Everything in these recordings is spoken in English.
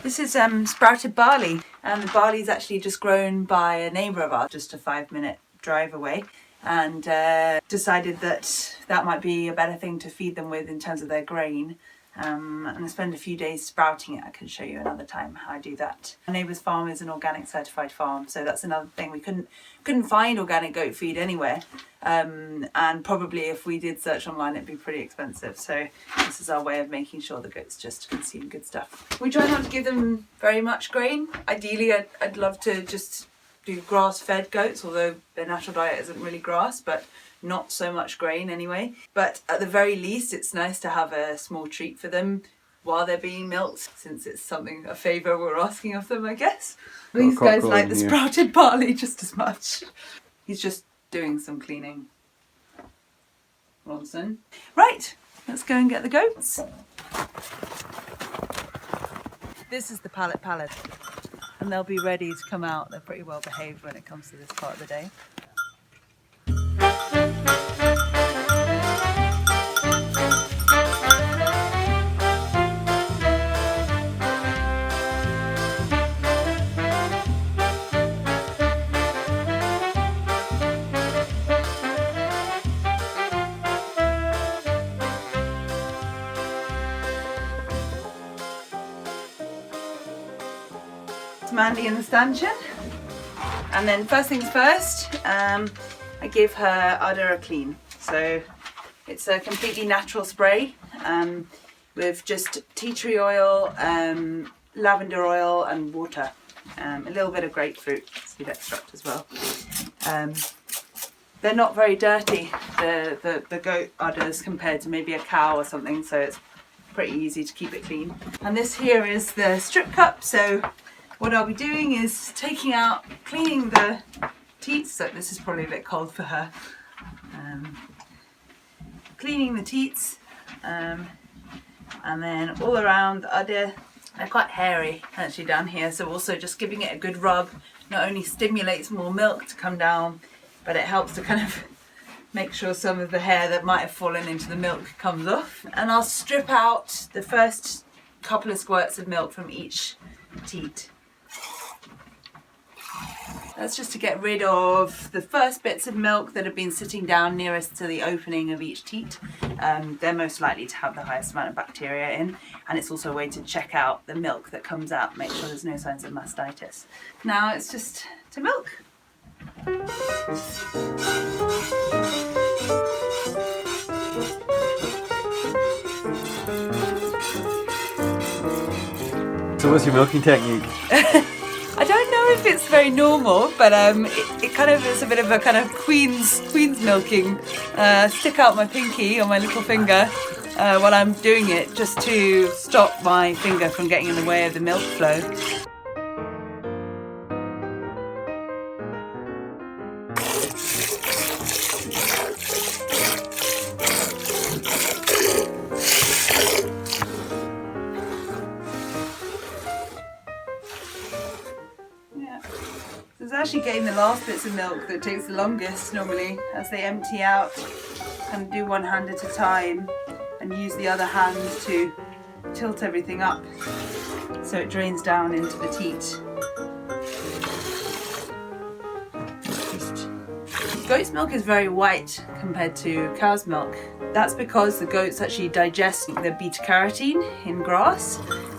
This is sprouted barley, and the barley is actually just grown by a neighbour of ours, just a 5-minute drive away, and decided that that might be a better thing to feed them with in terms of their grain. And I spend a few days sprouting it. I can show you another time how I do that. My neighbour's farm is an organic certified farm, so that's another thing. We couldn't find organic goat feed anywhere, and probably if we did search online it'd be pretty expensive. So this is our way of making sure the goats just consume good stuff. We try not to give them very much grain. Ideally I'd love to just do grass-fed goats, although their natural diet isn't really grass, but not so much grain anyway. But at the very least it's nice to have a small treat for them while they're being milked, since it's a favour we're asking of them, I guess. These guys like the sprouted barley just as much. He's just doing some cleaning. Ronson. Right, let's go and get the goats. This is the pallet, and they'll be ready to come out. They're pretty well behaved when it comes to this part of the day. Mandy in the stanchion, and then first things first, I give her udder a clean. So it's a completely natural spray with just tea tree oil, lavender oil and water, a little bit of grapefruit seed extract as well. They're not very dirty, the goat udders, compared to maybe a cow or something, so it's pretty easy to keep it clean. And this here is the strip cup. So what I'll be doing is cleaning the teats. So this is probably a bit cold for her. Cleaning the teats, and then all around the udder. They're quite hairy actually down here, so also just giving it a good rub not only stimulates more milk to come down, but it helps to kind of make sure some of the hair that might have fallen into the milk comes off. And I'll strip out the first couple of squirts of milk from each teat. That's just to get rid of the first bits of milk that have been sitting down nearest to the opening of each teat. They're most likely to have the highest amount of bacteria in, and it's also a way to check out the milk that comes out, make sure there's no signs of mastitis. Now it's just to milk. So what's your milking technique? I don't know if it's very normal, but it kind of is a bit of a kind of queen's milking. Stick out my pinky or my little finger while I'm doing it, just to stop my finger from getting in the way of the milk flow. It's actually getting the last bits of milk that takes the longest normally, as they empty out. Kind of do one hand at a time and use the other hand to tilt everything up so it drains down into the teat. Goat's milk is very white compared to cow's milk. That's because the goats actually digest the beta carotene in grass,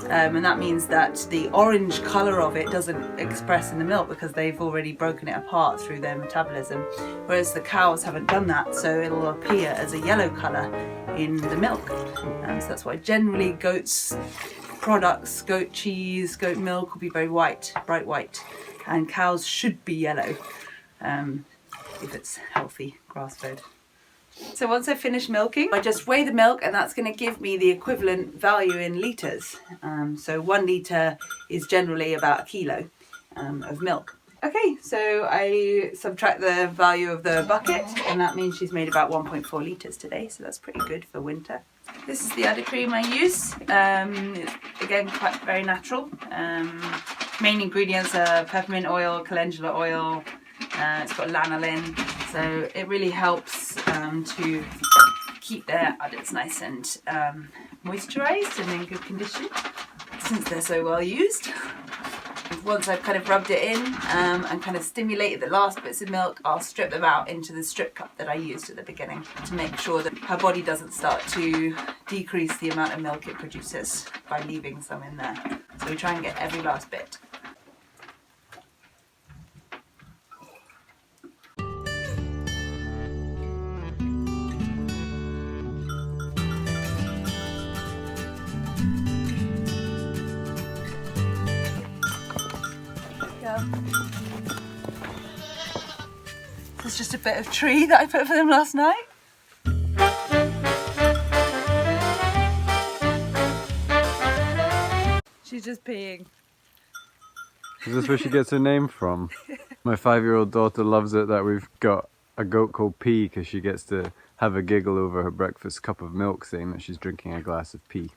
and that means that the orange colour of it doesn't express in the milk because they've already broken it apart through their metabolism, whereas the cows haven't done that, so it'll appear as a yellow colour in the milk. So that's why generally goats products, goat cheese, goat milk will be very white, bright white, and cows should be yellow if it's healthy grass-fed. So once I've finished milking, I just weigh the milk, and that's going to give me the equivalent value in litres. So 1 litre is generally about a kilo of milk. Okay, so I subtract the value of the bucket, and that means she's made about 1.4 litres today, so that's pretty good for winter. This is the udder cream I use. It's, again, quite very natural. Main ingredients are peppermint oil, calendula oil. It's got lanolin, so it really helps to keep their udders nice and moisturised and in good condition. since they're so well used. Once I've kind of rubbed it in and kind of stimulated the last bits of milk, I'll strip them out into the strip cup that I used at the beginning to make sure that her body doesn't start to decrease the amount of milk it produces by leaving some in there. So we try and get every last bit. This is just a bit of tree that I put for them last night. She's just peeing. Is this where she gets her name from? My 5-year-old daughter loves it that we've got a goat called Pea because she gets to have a giggle over her breakfast cup of milk saying that she's drinking a glass of pea.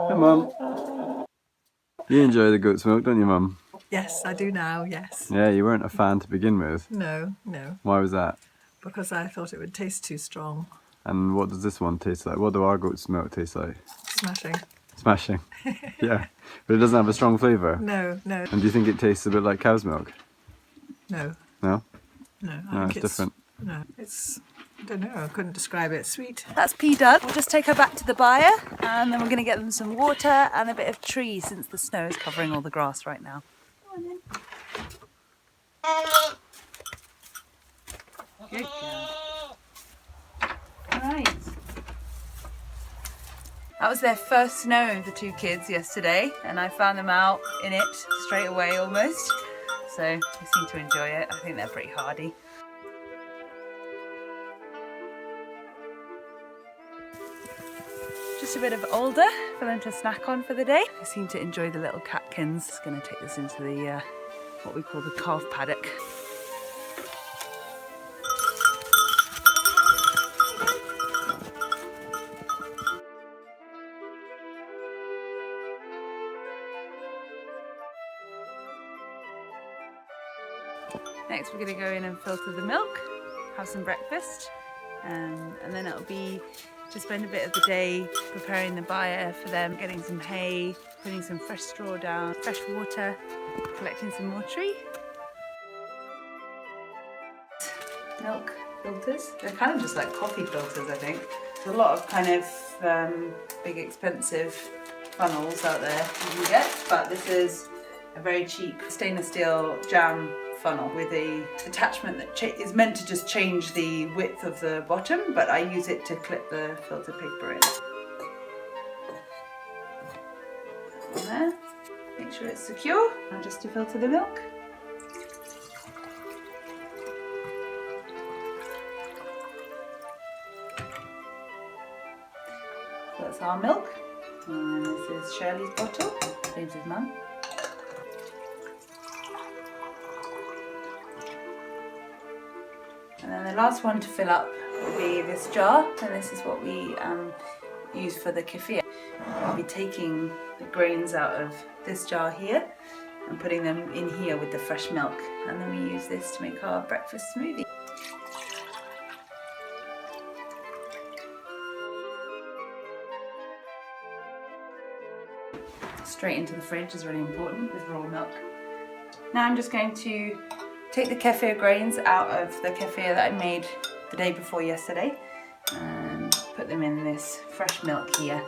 Hey Mum, you enjoy the goat's milk, don't you Mum? Yes, I do now, yes. Yeah, you weren't a fan to begin with. No. Why was that? Because I thought it would taste too strong. And what does this one taste like? What do our goat's milk taste like? Smashing. Smashing. Yeah, but it doesn't have a strong flavour. No. And do you think it tastes a bit like cow's milk? No. No? No, No, it's different. No, it's, I don't know, I couldn't describe it. Sweet. That's Pea done. We'll just take her back to the byre and then we're going to get them some water and a bit of tree since the snow is covering all the grass right now. Come on then. Good girl. Right. That was their first snow, the two kids, yesterday, and I found them out in it straight away almost. So they seem to enjoy it. I think they're pretty hardy. Just a bit of alder for them to snack on for the day. They seem to enjoy the little catkins. Just going to take this into the what we call the calf paddock. Next we're going to go in and filter the milk, have some breakfast, and then it'll be to spend a bit of the day preparing the byre for them, getting some hay, putting some fresh straw down, fresh water, collecting some more tree. Milk filters, they're kind of just like coffee filters, I think. There's a lot of kind of big expensive funnels out there you can get, but this is a very cheap stainless steel jam funnel with a attachment that is meant to just change the width of the bottom, but I use it to clip the filter paper in. On there, make sure it's secure, and just to filter the milk. So that's our milk, and this is Shirley's bottle, James's mum. And then the last one to fill up will be this jar, and this is what we use for the kefir. I'll be taking the grains out of this jar here and putting them in here with the fresh milk, and then we use this to make our breakfast smoothie. Straight into the fridge is really important with raw milk. Now I'm just going to take the kefir grains out of the kefir that I made the day before yesterday and put them in this fresh milk here.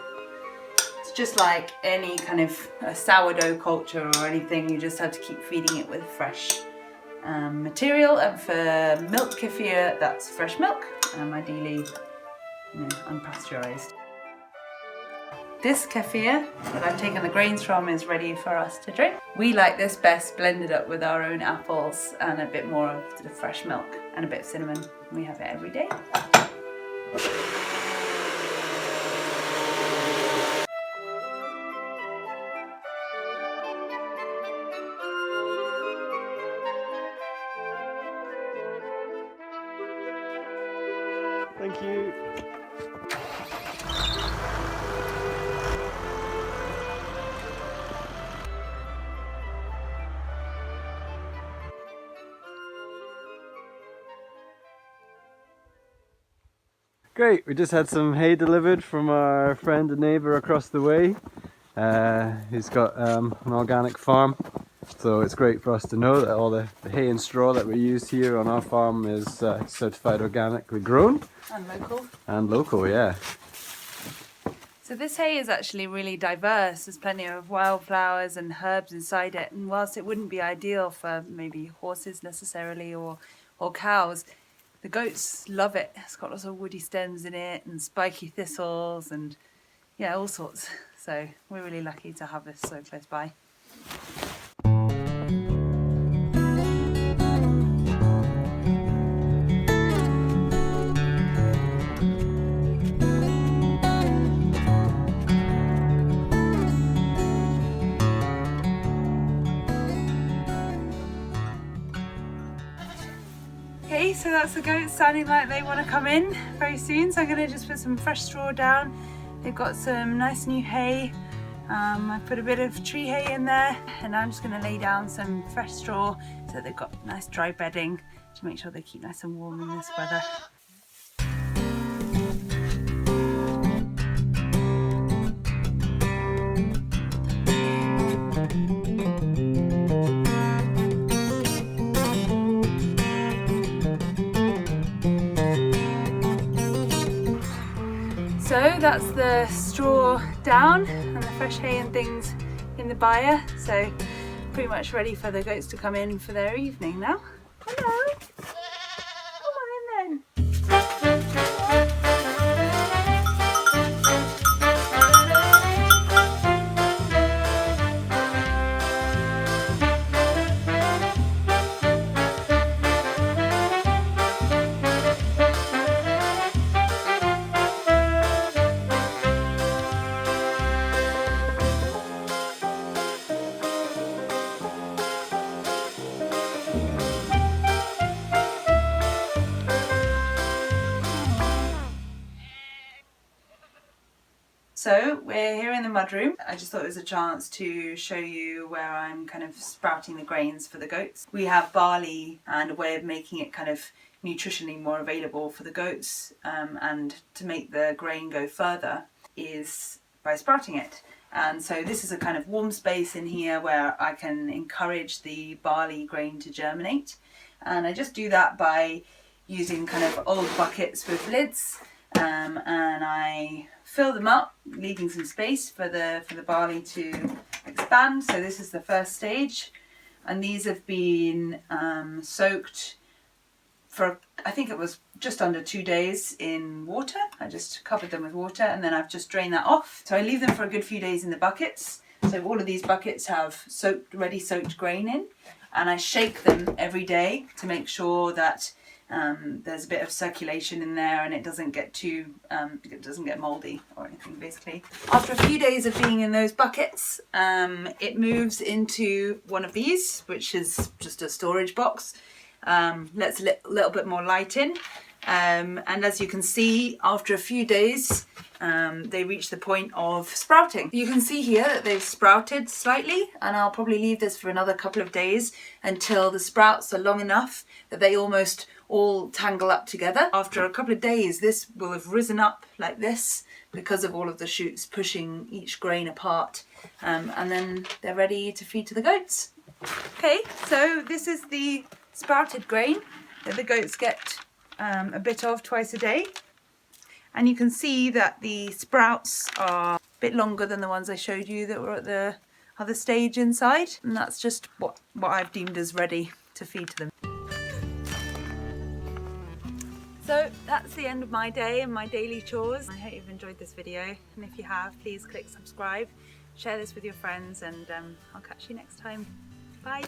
It's just like any kind of a sourdough culture or anything, you just have to keep feeding it with fresh material, and for milk kefir that's fresh milk, ideally unpasteurized. This kefir that I've taken the grains from is ready for us to drink. We like this best blended up with our own apples and a bit more of the fresh milk and a bit of cinnamon. We have it every day. Thank you. Great, we just had some hay delivered from our friend and neighbour across the way. He's got an organic farm, so it's great for us to know that all the hay and straw that we use here on our farm is certified organically grown. And local. And local, yeah. So this hay is actually really diverse. There's plenty of wildflowers and herbs inside it, and whilst it wouldn't be ideal for maybe horses necessarily or cows, the goats love it. It's got lots of woody stems in it and spiky thistles and yeah, all sorts. So we're really lucky to have this so close by. Okay, so that's the goats sounding like they want to come in very soon. So I'm going to just put some fresh straw down. They've got some nice new hay. I put a bit of tree hay in there, and I'm just going to lay down some fresh straw so they've got nice dry bedding to make sure they keep nice and warm in this weather. So that's the straw down and the fresh hay and things in the byre. So pretty much ready for the goats to come in for their evening now. Hello. Come on in then. So we're here in the mudroom. I just thought it was a chance to show you where I'm kind of sprouting the grains for the goats. We have barley, and a way of making it kind of nutritionally more available for the goats and to make the grain go further is by sprouting it. And so this is a kind of warm space in here where I can encourage the barley grain to germinate. And I just do that by using kind of old buckets with lids, and I fill them up, leaving some space for the barley to expand. So this is the first stage, and these have been soaked for, I think it was just under 2 days in water. I just covered them with water, and then I've just drained that off. So I leave them for a good few days in the buckets. So all of these buckets have ready soaked grain in, and I shake them every day to make sure that there's a bit of circulation in there and it doesn't get too, it doesn't get mouldy or anything basically. After a few days of being in those buckets, it moves into one of these, which is just a storage box. Lets a little bit more light in. And as you can see, after a few days, they reach the point of sprouting. You can see here that they've sprouted slightly, and I'll probably leave this for another couple of days until the sprouts are long enough that they almost all tangle up together. After a couple of days, this will have risen up like this because of all of the shoots pushing each grain apart, and then they're ready to feed to the goats. Okay, so this is the sprouted grain that the goats get a bit of twice a day, and you can see that the sprouts are a bit longer than the ones I showed you that were at the other stage inside, and that's just what I've deemed as ready to feed to them. So that's the end of my day and my daily chores. I hope you've enjoyed this video, and if you have, please click subscribe, share this with your friends, and I'll catch you next time. Bye.